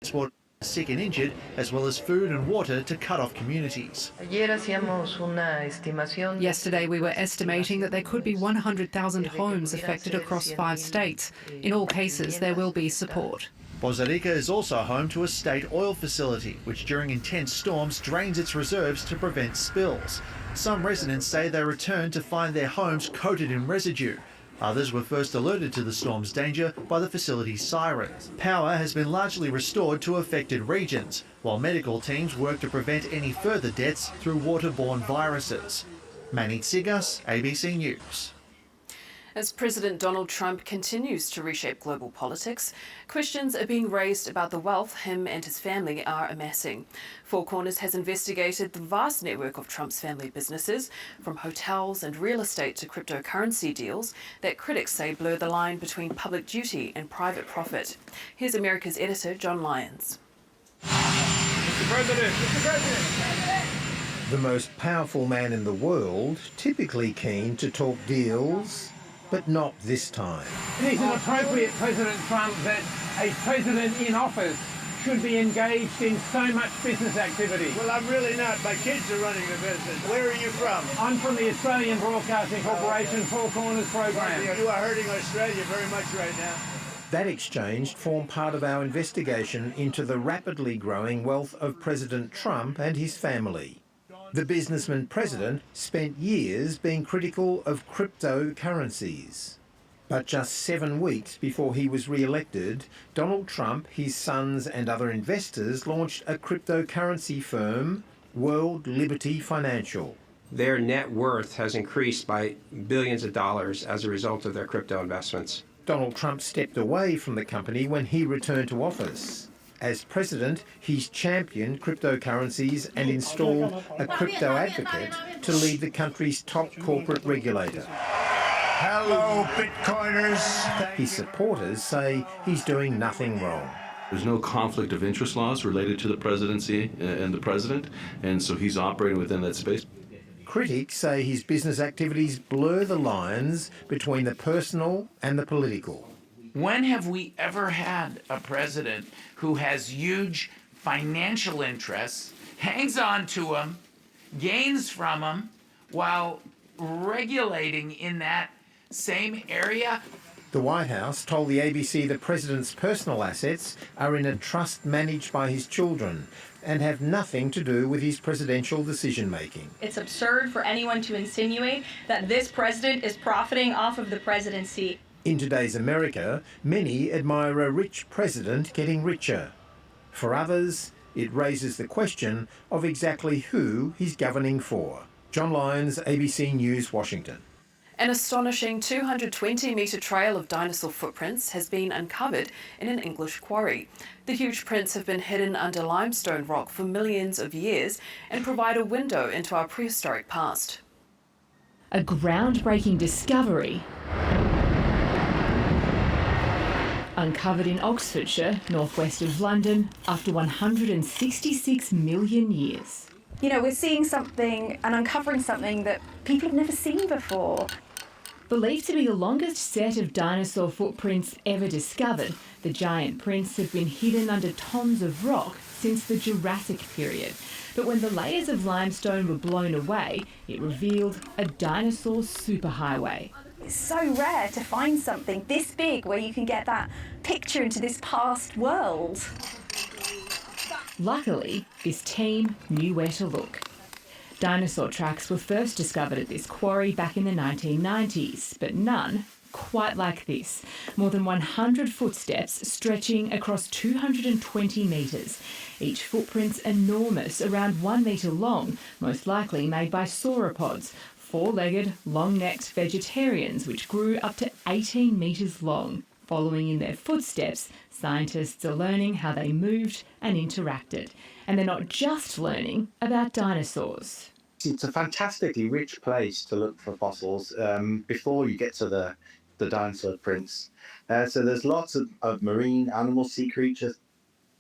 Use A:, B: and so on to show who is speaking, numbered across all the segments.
A: transport sick and injured, as well as food and water to cut off communities.
B: Yesterday we were estimating that there could be 100,000 homes affected across 5 states. In all cases, there will be support.
A: Costa Rica is also home to a state oil facility, which during intense storms drains its reserves to prevent spills. Some residents say they returned to find their homes coated in residue. Others were first alerted to the storm's danger by the facility's sirens. Power has been largely restored to affected regions, while medical teams work to prevent any further deaths through waterborne viruses. Manit Sigas, ABC News.
C: As President Donald Trump continues to reshape global politics, questions are being raised about the wealth him and his family are amassing. Four Corners has investigated the vast network of Trump's family businesses, from hotels and real estate to cryptocurrency deals, that critics say blur the line between public duty and private profit. Here's America's editor, John Lyons.
D: Mr. President, Mr. President.
E: The most powerful man in the world, typically keen to talk deals, but not this time.
D: It isn't appropriate, President Trump, that a president in office should be engaged in so much business activity.
F: Well, I'm really not. My kids are running the business. Where are you from?
D: I'm from the Australian Broadcasting Corporation Four Corners program.
F: You are hurting Australia very much right now.
E: That exchange formed part of our investigation into the rapidly growing wealth of President Trump and his family. The businessman president spent years being critical of cryptocurrencies. But just 7 weeks before he was re-elected, Donald Trump, his sons and other investors launched a cryptocurrency firm, World Liberty Financial.
G: Their net worth has increased by billions of dollars as a result of their crypto investments.
E: Donald Trump stepped away from the company when he returned to office. As president, he's championed cryptocurrencies and installed a crypto advocate to lead the country's top corporate regulator.
F: Hello, Bitcoiners.
E: His supporters say he's doing nothing wrong.
H: There's no conflict of interest laws related to the presidency and the president, and so he's operating within that space.
E: Critics say his business activities blur the lines between the personal and the political.
I: When have we ever had a president who has huge financial interests, hangs on to them, gains from them, while regulating in that same area?
E: The White House told the ABC the president's personal assets are in a trust managed by his children and have nothing to do with his presidential decision-making.
J: It's absurd for anyone to insinuate that this president is profiting off of the presidency.
E: In today's America, many admire a rich president getting richer. For others, it raises the question of exactly who he's governing for. John Lyons, ABC News, Washington.
C: An astonishing 220-metre trail of dinosaur footprints has been uncovered in an English quarry. The huge prints have been hidden under limestone rock for millions of years and provide a window into our prehistoric past.
K: A groundbreaking discovery uncovered in Oxfordshire, northwest of London, after 166 million years.
L: You know, we're seeing something and uncovering something that people have never seen before.
K: Believed to be the longest set of dinosaur footprints ever discovered, the giant prints have been hidden under tons of rock since the Jurassic period. But when the layers of limestone were blown away, it revealed a dinosaur superhighway.
L: It's so rare to find something this big where you can get that picture into this past world.
K: Luckily, this team knew where to look. Dinosaur tracks were first discovered at this quarry back in the 1990s, but none quite like this. More than 100 footsteps stretching across 220 metres. Each footprint's enormous, around 1 metre long, most likely made by sauropods, four-legged, long-necked vegetarians which grew up to 18 metres long. Following in their footsteps, scientists are learning how they moved and interacted. And they're not just learning about dinosaurs.
M: It's a fantastically rich place to look for fossils before you get to the dinosaur prints. So there's lots of marine animals, sea creatures.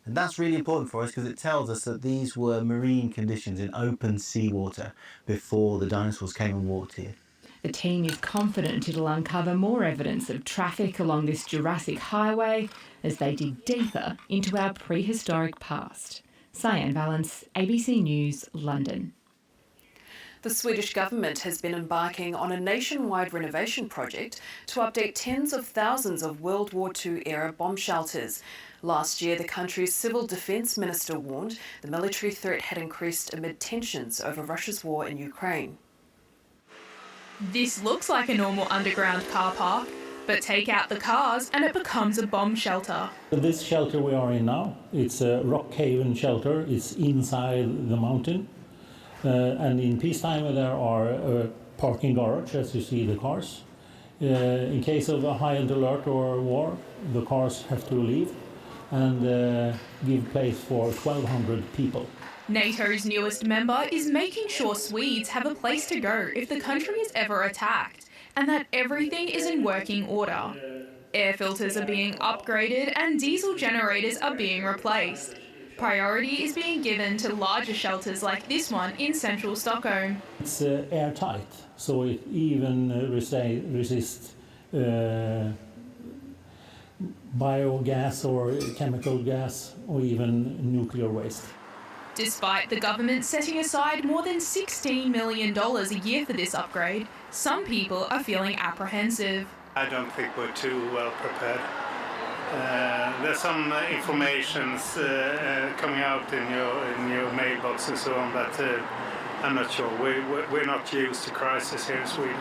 N: And that's really important for us because it tells us that these were marine conditions in open seawater before the dinosaurs came and walked here.
K: The team is confident it'll uncover more evidence of traffic along this Jurassic highway as they dig deeper into our prehistoric past. Cyan Valance, ABC News, London.
C: The Swedish government has been embarking on a nationwide renovation project to update tens of thousands of World War II-era bomb shelters. Last year, the country's civil defence minister warned the military threat had increased amid tensions over Russia's war in Ukraine.
O: This looks like a normal underground car park, but take out the cars and it becomes a bomb shelter.
P: This shelter we are in now, it's a rock haven shelter. It's inside the mountain. And in peacetime there are a parking garage, as you see the cars. In case of a high-end alert or war, the cars have to leave and give place for 1,200 people.
O: NATO's newest member is making sure Swedes have a place to go if the country is ever attacked, and that everything is in working order. Air filters are being upgraded and diesel generators are being replaced. Priority is being given to larger shelters like this one in central Stockholm.
P: It's airtight, so it even resists biogas or chemical gas or even nuclear waste.
O: Despite the government setting aside more than $16 million a year for this upgrade, some people are feeling apprehensive.
Q: I don't think we're too well prepared. There's some information coming out in your mailbox and so on, but I'm not sure. We're not used to crisis here in Sweden.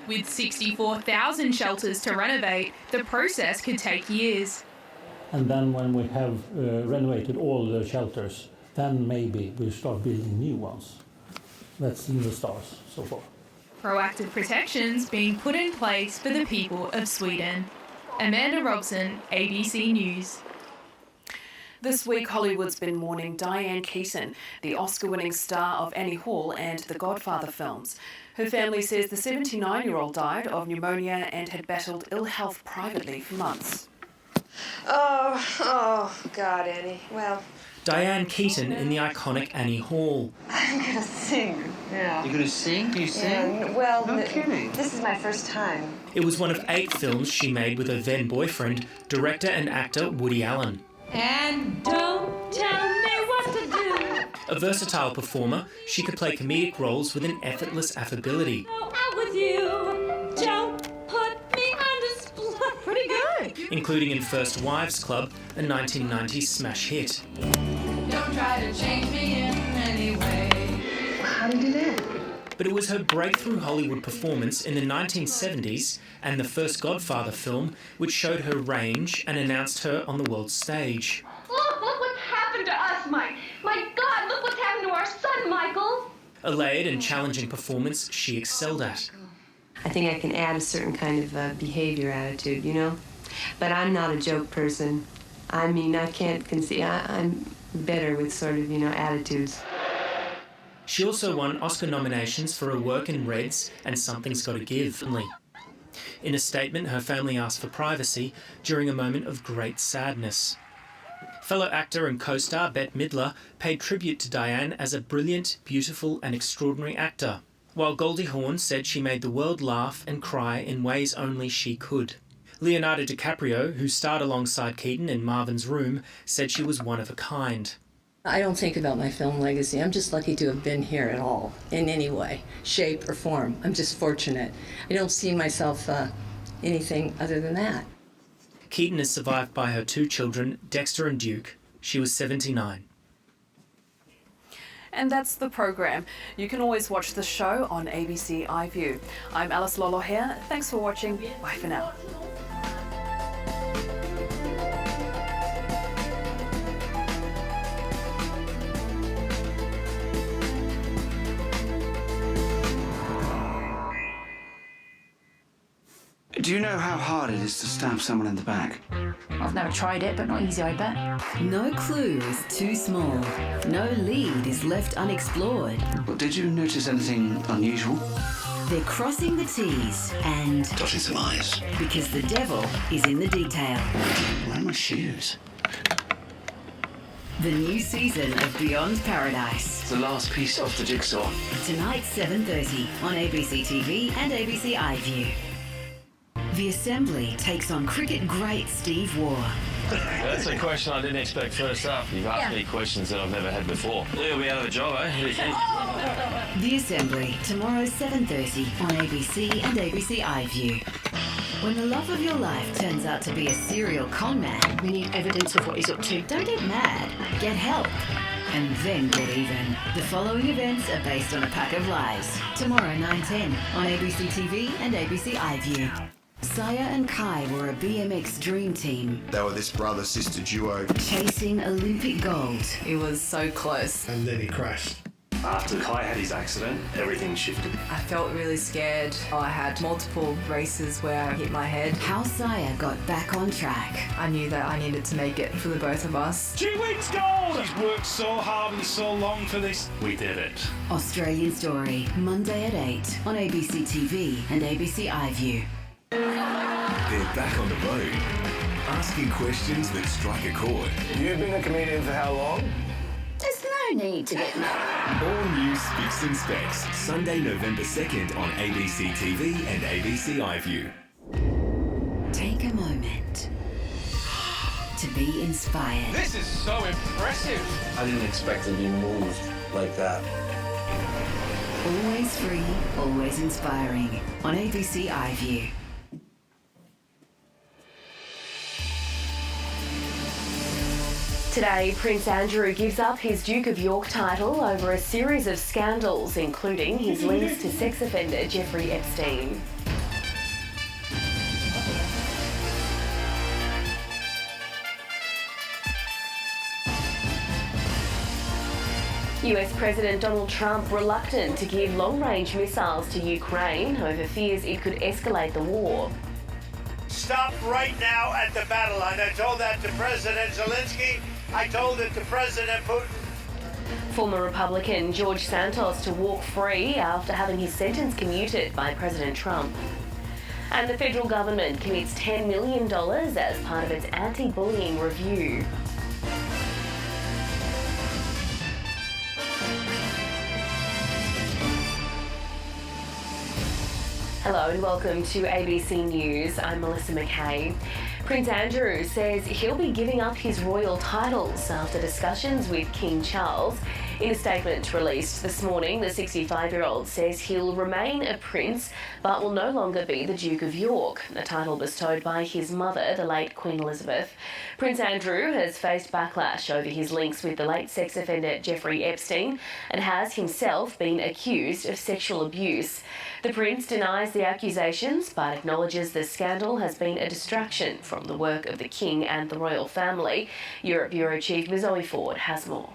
O: With 64,000 shelters to renovate, the process could take years.
P: And then when we have renovated all the shelters, then maybe we'll start building new ones. That's in the stars so far.
O: Proactive protections being put in place for the people of Sweden. Amanda Robson, ABC News.
C: This week, Hollywood's been mourning Diane Keaton, the Oscar-winning star of Annie Hall and the Godfather films. Her family says the 79-year-old died of pneumonia and had battled ill health privately for months.
R: Oh, God, Annie. Well...
S: Diane Keaton in the iconic Annie Hall.
R: I'm gonna sing. Yeah.
S: You're gonna sing? You sing?
R: Yeah, well, no kidding. This is my first time.
S: It was one of 8 films she made with her then boyfriend, director and actor Woody Allen.
T: And don't tell me what to do.
S: A versatile performer, she could play comedic roles with an effortless affability.
T: Go out with you. Don't put me under split. Pretty good.
S: Including in First Wives Club, a 1990s smash hit.
T: Don't try to change me in any way.
R: How do you do that?
S: But it was her breakthrough Hollywood performance in the 1970s and the first Godfather film which showed her range and announced her on the world stage.
T: Look what's happened to us, Mike. My God, look what's happened to our son, Michael.
S: A layered and challenging performance she excelled at.
R: I think I can add a certain kind of behavior attitude, you know? But I'm not a joke person. I mean, I can't conceive. I'm better with sort of, attitudes.
S: She also won Oscar nominations for her work in Reds and Something's Gotta Give. In a statement, her family asked for privacy during a moment of great sadness. Fellow actor and co-star Bette Midler paid tribute to Diane as a brilliant, beautiful and extraordinary actor, while Goldie Hawn said she made the world laugh and cry in ways only she could. Leonardo DiCaprio, who starred alongside Keaton in Marvin's Room, said she was one of a kind.
U: I don't think about my film legacy. I'm just lucky to have been here at all, in any way, shape or form. I'm just fortunate. I don't see myself anything other than that.
S: Keaton is survived by her 2 children, Dexter and Duke. She was 79.
C: And that's the program. You can always watch the show on ABC iView. I'm Alice Lolo here. Thanks for watching. Bye for now.
V: Do you know how hard it is to stab someone in the back?
W: I've never tried it, but not easy, I bet.
X: No clue is too small. No lead is left unexplored.
V: Well, did you notice anything unusual?
X: They're crossing the T's and...
V: dotting some I's.
X: Because the devil is in the detail.
V: Where are my shoes?
X: The new season of Beyond Paradise.
V: It's the last piece of the jigsaw.
X: Tonight, 7:30 on ABC TV and ABC iView. The Assembly takes on cricket great Steve Waugh.
A: That's a question I didn't expect first up. You've asked me questions that I've never had before. You'll be out of a job, eh? What do you think?
X: The Assembly, tomorrow 7:30 on ABC and ABC iView. When the love of your life turns out to be a serial con man, we need evidence of what he's up to. Don't get mad, get help, and then get even. The following events are based on a pack of lies. Tomorrow 9:10 on ABC TV and ABC iView. Saya and Kai were a BMX dream team.
B: They were this brother-sister duo.
X: Chasing Olympic gold.
C: It was so close.
B: And then he crashed.
A: After Kai had his accident, everything shifted.
C: I felt really scared. I had multiple races where I hit my head.
X: How Saya got back on track.
C: I knew that I needed to make it for the both of us.
A: 2 weeks gold! He's worked so hard and so long for this. We did it.
X: Australian Story, Monday at 8 on ABC TV and ABC iView.
D: They're back on the road, asking questions that strike a chord.
B: You've been a comedian for how long?
X: There's no need to get mad.
D: All new Specs and Specs, Sunday, November 2nd on ABC TV and ABC iView.
X: Take a moment to be inspired.
A: This is so impressive.
V: I didn't expect to be moved like that.
X: Always free, always inspiring on ABC iView.
G: Today, Prince Andrew gives up his Duke of York title over a series of scandals, including his links to sex offender Jeffrey Epstein. US President Donald Trump reluctant to give long-range missiles to Ukraine over fears it could escalate the war.
F: Stop right now at the battle line. I told that to President Zelensky. I told it to President Putin.
G: Former Republican George Santos to walk free after having his sentence commuted by President Trump. And the federal government commits $10 million as part of its anti-bullying review. Hello and welcome to ABC News. I'm Melissa McKay. Prince Andrew says he'll be giving up his royal titles after discussions with King Charles. In a statement released this morning, the 65-year-old says he'll remain a prince but will no longer be the Duke of York, a title bestowed by his mother, the late Queen Elizabeth. Prince Andrew has faced backlash over his links with the late sex offender Jeffrey Epstein and has himself been accused of sexual abuse. The Prince denies the accusations but acknowledges the scandal has been a distraction from the work of the King and the royal family. Europe Bureau Chief Zoe Ford has more.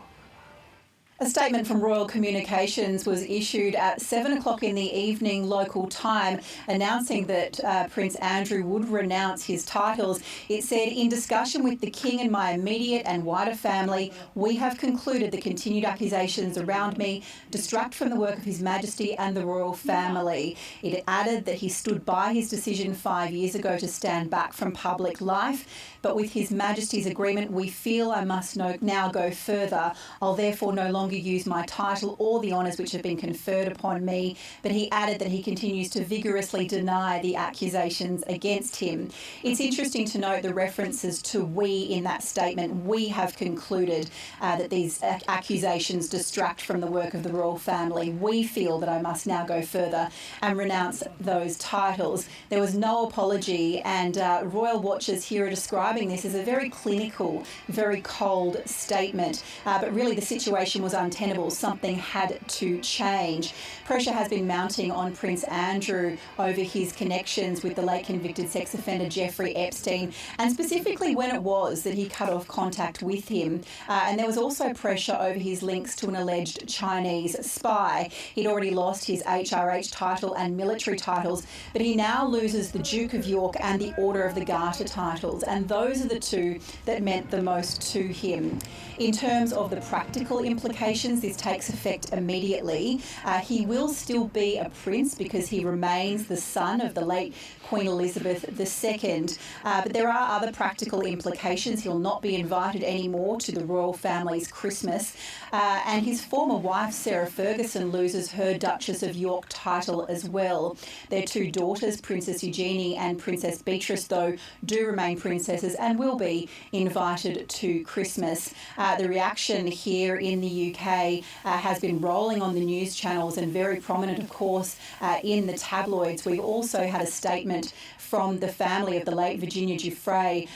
Y: A statement from Royal Communications was issued at 7 o'clock in the evening local time, announcing that Prince Andrew would renounce his titles. It said, "In discussion with the King and my immediate and wider family, we have concluded the continued accusations around me distract from the work of His Majesty and the royal family." It added that he stood by his decision 5 years ago to stand back from public life, but with His Majesty's agreement, we feel I must now go further. I'll therefore no longer use my title or the honours which have been conferred upon me, but he added that he continues to vigorously deny the accusations against him. It's interesting to note the references to we in that statement. We have concluded that these accusations distract from the work of the royal family. We feel that I must now go further and renounce those titles. There was no apology, and royal watchers here are describing this as a very clinical, very cold statement, but really the situation was untenable. Something had to change. Pressure has been mounting on Prince Andrew over his connections with the late convicted sex offender Jeffrey Epstein, and specifically when it was that he cut off contact with him. And there was also pressure over his links to an alleged Chinese spy. He'd already lost his HRH title and military titles, but he now loses the Duke of York and the Order of the Garter titles, and those those are the two that meant the most to him. In terms of the practical implications, this takes effect immediately. He will still be a prince because he remains the son of the late Queen Elizabeth II. But there are other practical implications. He'll not be invited anymore to the royal family's Christmas. And his former wife, Sarah Ferguson, loses her Duchess of York title as well. Their two daughters, Princess Eugenie and Princess Beatrice, though, do remain princesses and will be invited to Christmas. The reaction here in the UK has been rolling on the news channels and very prominent, of course, in the tabloids. We've also had a statement from the family of the late Virginia Giuffre,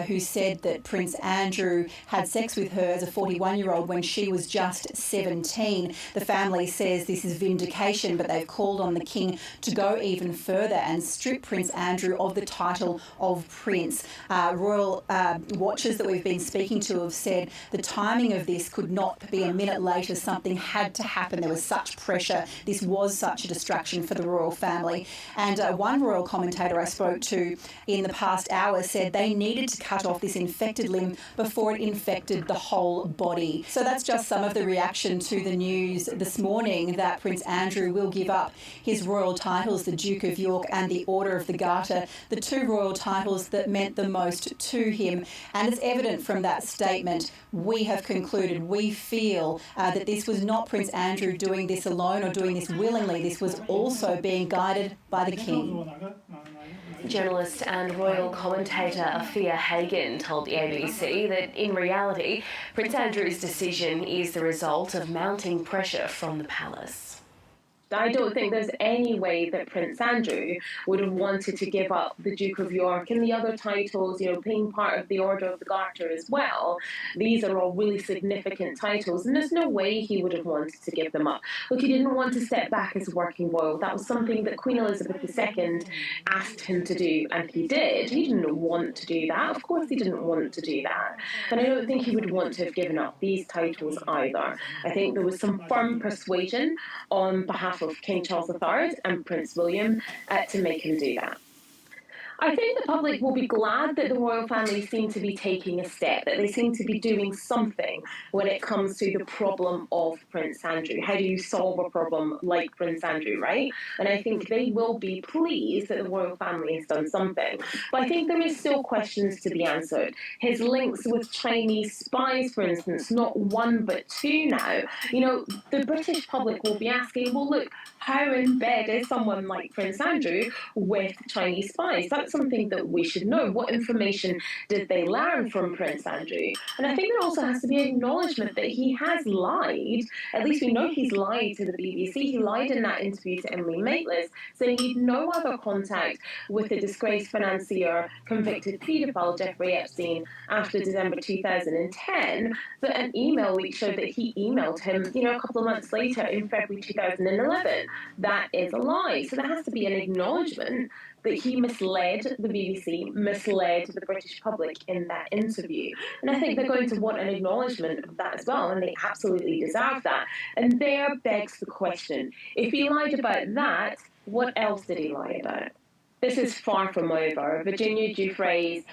Y: who said that Prince Andrew had sex with her as a 41-year-old when she was just 17. The family says this is vindication, but they've called on the King to go even further and strip Prince Andrew of the title of Prince. Royal watchers that we've been speaking to have said the timing of this could not be a minute later. Something had to happen. There was such pressure. This was such a distraction for the royal family. And one royal commentator I spoke to in the past hour said they needed to cut off this infected limb before it infected the whole body. So that's just some of the reaction to the news this morning that Prince Andrew will give up his royal titles, the Duke of York and the Order of the Garter, the two royal titles that meant the most to him. And it's evident from that statement, we have concluded, we feel that this was not Prince Andrew doing this alone or doing this willingly. This was also being guided by the King.
G: Journalist and royal commentator Afia Hagen told the ABC that in reality, Prince Andrew's decision is the result of mounting pressure from the palace.
E: I don't think there's any way that Prince Andrew would have wanted to give up the Duke of York and the other titles, being part of the Order of the Garter as well. These are all really significant titles, and there's no way he would have wanted to give them up. Look, he didn't want to step back as a working royal. That was something that Queen Elizabeth II asked him to do, and he did. He didn't want to do that. Of course he didn't want to do that. But I don't think he would want to have given up these titles either. I think there was some firm persuasion on behalf of King Charles III and Prince William to make him do that. I think the public will be glad that the royal family seem to be taking a step, that they seem to be doing something when it comes to the problem of Prince Andrew. How do you solve a problem like Prince Andrew, right? And I think they will be pleased that the royal family has done something. But I think there is still questions to be answered. His links with Chinese spies, for instance, not one but two now. The British public will be asking, well, look, how in bed is someone like Prince Andrew with Chinese spies? That's something that we should know. What information did they learn from Prince Andrew? And I think there also has to be an acknowledgement that he has lied. At least we know he's lied to the BBC. He lied in that interview to Emily Maitlis, saying he'd no other contact with the disgraced financier, convicted paedophile Jeffrey Epstein after December 2010. But an email leak showed that he emailed him, a couple of months later in February 2011. That is a lie. So there has to be an acknowledgement that he misled the BBC, misled the British public in that interview. And I think they're going to want an acknowledgement of that as well, and they absolutely deserve that. And there begs the question, if he lied about that, what else did he lie about? This is far from over. Virginia Giuffre's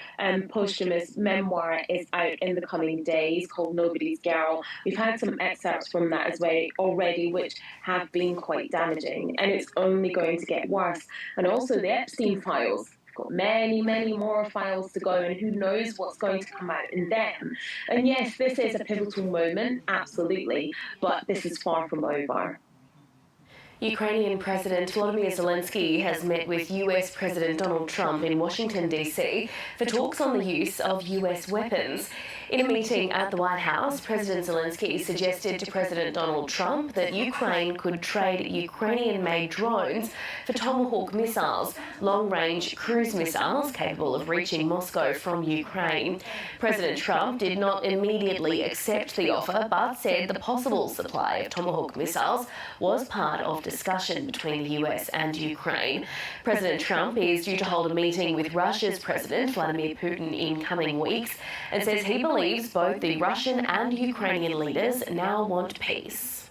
E: posthumous memoir is out in the coming days called Nobody's Girl. We've had some excerpts from that as well already, which have been quite damaging, and it's only going to get worse. And also the Epstein files. We've got many, many more files to go, and who knows what's going to come out in them. And yes, this is a pivotal moment, absolutely, but this is far from over.
G: Ukrainian President Volodymyr Zelensky has met with US President Donald Trump in Washington, D.C. for talks on the use of US weapons. In a meeting at the White House, President Zelensky suggested to President Donald Trump that Ukraine could trade Ukrainian-made drones for Tomahawk missiles, long-range cruise missiles capable of reaching Moscow from Ukraine. President Trump did not immediately accept the offer, but said the possible supply of Tomahawk missiles was part of discussion between the US and Ukraine. President Trump is due to hold a meeting with Russia's President Vladimir Putin in coming weeks and says he believes both the Russian and Ukrainian leaders now want peace.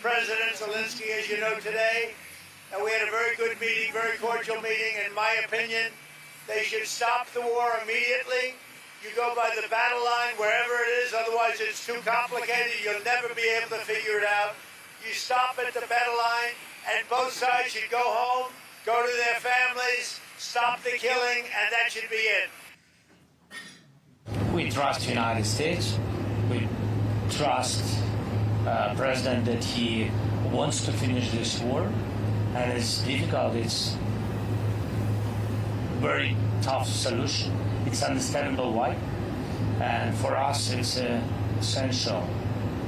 F: President Zelensky, as you know today, we had a very good meeting, very cordial meeting. In my opinion, They should stop the war immediately. You go by the battle line wherever it is, otherwise it's too complicated. You'll never be able to figure it out. You stop at the battle line, and both sides should go home, go to their families, stop the killing, and that should be it.
H: We trust the United States. We trust President that he wants to finish this war, and it's difficult. It's very tough solution. It's understandable why, and for us it's essential,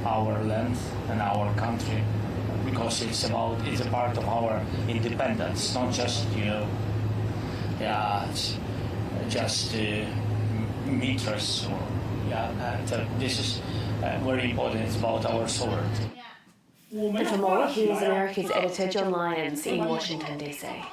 H: our land and our country, because it's a part of our independence, not just just meters or this is very important. It's about our sovereignty.
G: And for more, here's America's editor John Lyons in Washington DC.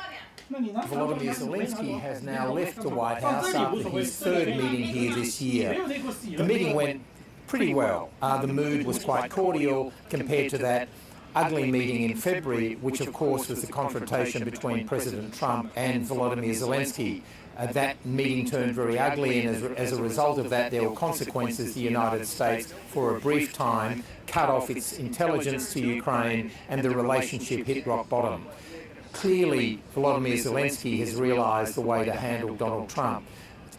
I: Volodymyr Zelensky has now left the White House after his third meeting here this year. The meeting went pretty well. The mood was quite cordial compared to that ugly meeting in February, which of course was the confrontation between President Trump and Volodymyr Zelensky. That meeting turned very ugly, and as a result of that there were consequences. The United States, for a brief time, cut off its intelligence to Ukraine and the relationship hit rock bottom. Clearly, Volodymyr Zelensky has realised the way to handle Donald Trump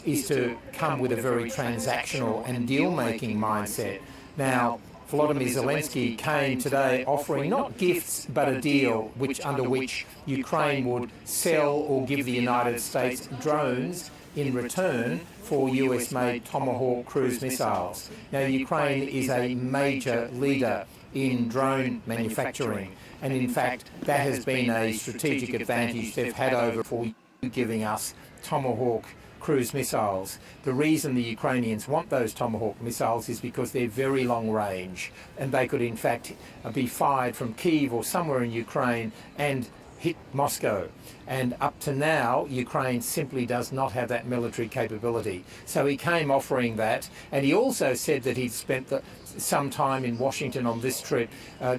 I: is to come with a very transactional and deal-making mindset. Now, Volodymyr Zelensky came today offering not gifts but a deal under which Ukraine would sell or give the United States drones in return for US-made Tomahawk cruise missiles. Now, Ukraine is a major leader in drone manufacturing, and in fact that has been a strategic advantage they've had over for giving us Tomahawk cruise missiles. The reason the Ukrainians want those Tomahawk missiles is because they're very long range, and they could in fact be fired from Kyiv or somewhere in Ukraine and hit Moscow. And up to now, Ukraine simply does not have that military capability. So he came offering that, and he also said that he'd spent some time in Washington on this trip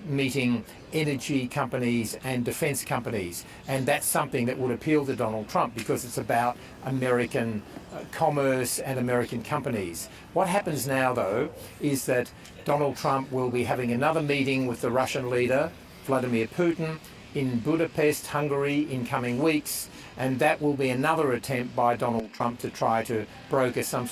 I: meeting energy companies and defence companies, and that's something that would appeal to Donald Trump because it's about American commerce and American companies. What happens now, though, is that Donald Trump will be having another meeting with the Russian leader, Vladimir Putin, in Budapest, Hungary, in coming weeks, and that will be another attempt by Donald Trump to try to broker some